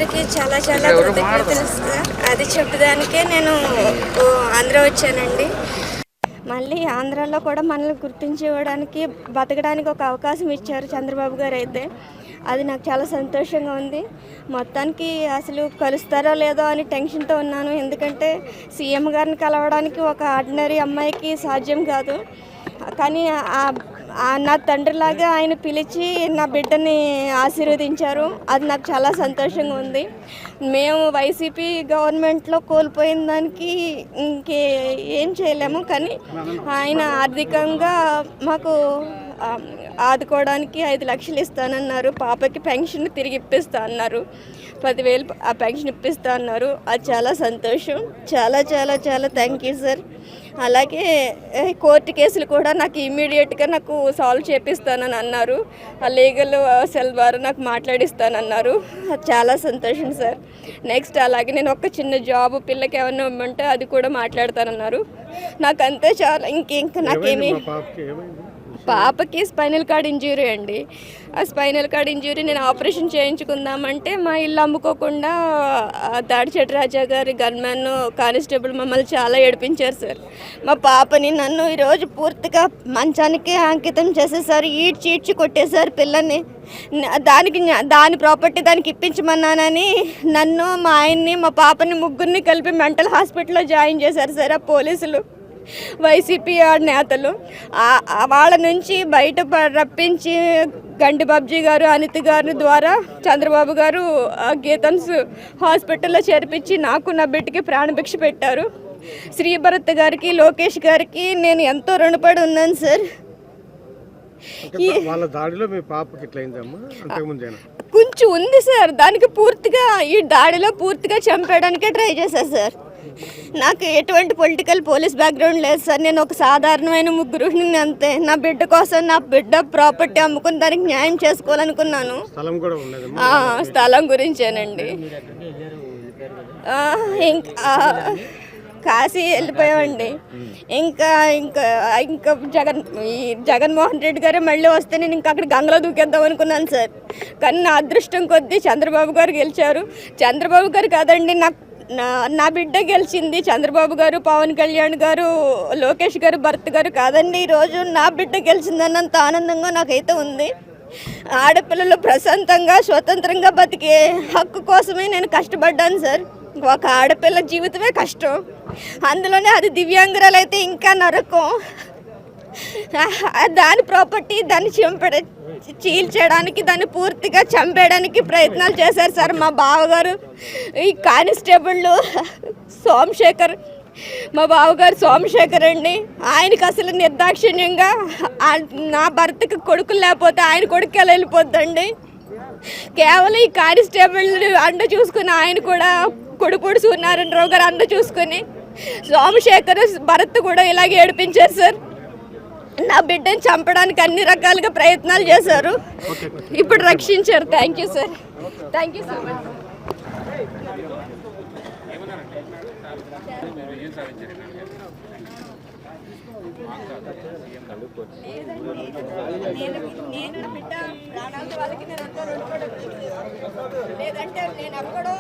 దేవుడికి చాలా చాలా కృతజ్ఞతలు సార్. అది చెప్పడానికే నేను ఆంధ్ర వచ్చానండి. మళ్ళీ ఆంధ్రాలో కూడా మనల్ని గుర్తించుకోవడానికి బతకడానికి ఒక అవకాశం ఇచ్చారు చంద్రబాబు గారు అయితే. అది నాకు చాలా సంతోషంగా ఉంది. మొత్తానికి అసలు కలుస్తారో లేదో అని టెన్షన్తో ఉన్నాను. ఎందుకంటే సీఎం గారిని కలవడానికి ఒక ఆర్డినరీ అమ్మాయికి సాధ్యం కాదు. కానీ నా తండ్రిలాగా ఆయన పిలిచి నా బిడ్డని ఆశీర్వదించారు. అది నాకు చాలా సంతోషంగా ఉంది. మేము వైసీపీ గవర్నమెంట్లో కోల్పోయిన దానికి ఏం చేయలేము. కానీ ఆయన ఆర్థికంగా మాకు ఆదుకోవడానికి 5 లక్షలు ఇస్తానన్నారు. పాపకి పెన్షన్ తిరిగి ఇప్పిస్తా అన్నారు. 10,000 ఆ పెన్షన్ ఇప్పిస్తా అన్నారు. అది చాలా సంతోషం. చాలా చాలా చాలా థ్యాంక్ యూ సార్. అలాగే కోర్టు కేసులు కూడా నాకు ఇమ్మీడియట్గా నాకు సాల్వ్ చేపిస్తానని అన్నారు. ఆ లీగల్ సెల్ ద్వారా నాకు మాట్లాడిస్తానన్నారు. అది చాలా సంతోషం సార్. నెక్స్ట్ అలాగే నేను ఒక చిన్న జాబ్ పిల్లకి ఏమన్నా ఇవ్వమంటే అది కూడా మాట్లాడతానన్నారు. నాకు అంతే చాలా. ఇంకా నాకేమీ పాపకి స్పైనల్ కార్డ్ ఇంజ్యూరీ అండి. ఆ స్పైనల్ కార్డ్ ఇంజ్యూరీ నేను ఆపరేషన్ చేయించుకుందామంటే మా ఇల్లు అమ్ముకోకుండా దాడిచెట్టు రాజా గారి గన్మెన్ కానిస్టేబుల్ మమ్మల్ని చాలా ఏడిపించారు సార్. మా పాపని నన్ను ఈరోజు పూర్తిగా మంచానికి అంకితం చేసేసారు. ఈడ్చి కొట్టేశారు పిల్లని. దాని ప్రాపర్టీ దానికి ఇప్పించమన్నానని నన్ను మా ఆయన్ని మా పాపని ముగ్గురిని కలిపి మెంటల్ హాస్పిటల్లో జాయిన్ చేశారు సార్ ఆ పోలీసులు, వైసీపీ నేతలు. వాళ్ళ నుంచి బయట రప్పించి గండి బాబ్జీ గారు అనిత్ గారి ద్వారా చంద్రబాబు గారు గీతన్స్ హాస్పిటల్లో చేర్పించి నాకు నా బిడ్డకి ప్రాణభిక్ష పెట్టారు. శ్రీభరత్ గారికి లోకేష్ గారికి నేను ఎంతో రుణపడి ఉన్నాను సార్. వాళ్ళ దాడిలో మీ పాపకి ఇట్లా అయిందమ్మా? అంతకుముందేనా? కొంచెం ఉంది సార్. దానికి పూర్తిగా ఈ దాడిలో పూర్తిగా చంపేయడానికే ట్రై చేశారు సార్. నాకు ఎటువంటి పొలిటికల్ పోలీస్ బ్యాక్గ్రౌండ్ లేదు సార్. నేను ఒక సాధారణమైన ముగ్గురుని అంతే. నా బిడ్డ కోసం నా బిడ్డ ప్రాపర్టీ అమ్ముకుని దానికి న్యాయం చేసుకోవాలనుకున్నాను. స్థలం గురించేనండి. ఇంకా కాశీ వెళ్ళిపోయామండి. ఇంకా జగన్మోహన్ రెడ్డి గారే మళ్ళీ వస్తే నేను ఇంకా అక్కడ గంగలో దూకేద్దాం అనుకున్నాను సార్. కానీ నా అదృష్టం కొద్దీ చంద్రబాబు గారు గెలిచారు. చంద్రబాబు గారు కాదండి, నా బిడ్డ గెలిచింది. చంద్రబాబు గారు, పవన్ కళ్యాణ్ గారు, లోకేష్ గారు, భరత్ గారు కాదండి. ఈరోజు నా బిడ్డ గెలిచిందన్నంత ఆనందంగా నాకైతే ఉంది. ఆడపిల్లలు ప్రశాంతంగా స్వతంత్రంగా బతికే హక్కు కోసమే నేను కష్టపడ్డాను సార్. ఒక ఆడపిల్ల జీవితమే కష్టం, అందులోనే అది దివ్యాంగురాలు అయితే ఇంకా నరకం. దాని ప్రాపర్టీ దాన్ని చీల్చేయడానికి, దాన్ని పూర్తిగా చంపేయడానికి ప్రయత్నాలు చేశారు సార్ మా బావగారు. ఈ కానిస్టేబుల్ సోమశేఖర్, మా బావగారు సోమశేఖర్ అండి. ఆయనకి అసలు నిర్దాక్షిణ్యంగా నా భర్తకి కొడుకులు లేకపోతే ఆయన కొడుకు ఎలా వెళ్ళిపోద్దండి. కేవలం ఈ కానిస్టేబుల్ అండ చూసుకుని ఆయన కూడా కొడుపూడి సూర్యనారాయణరావు గారు అండ చూసుకుని సోమశేఖర్ భరత్ కూడా ఇలాగే ఏడిపించారు సార్. నా బిడ్డని చంపడానికి అన్ని రకాలుగా ప్రయత్నాలు చేశారు. ఇప్పుడు రక్షించారు. Thank you sir. Thank you so much. లేదంటే నేను ఎక్కడో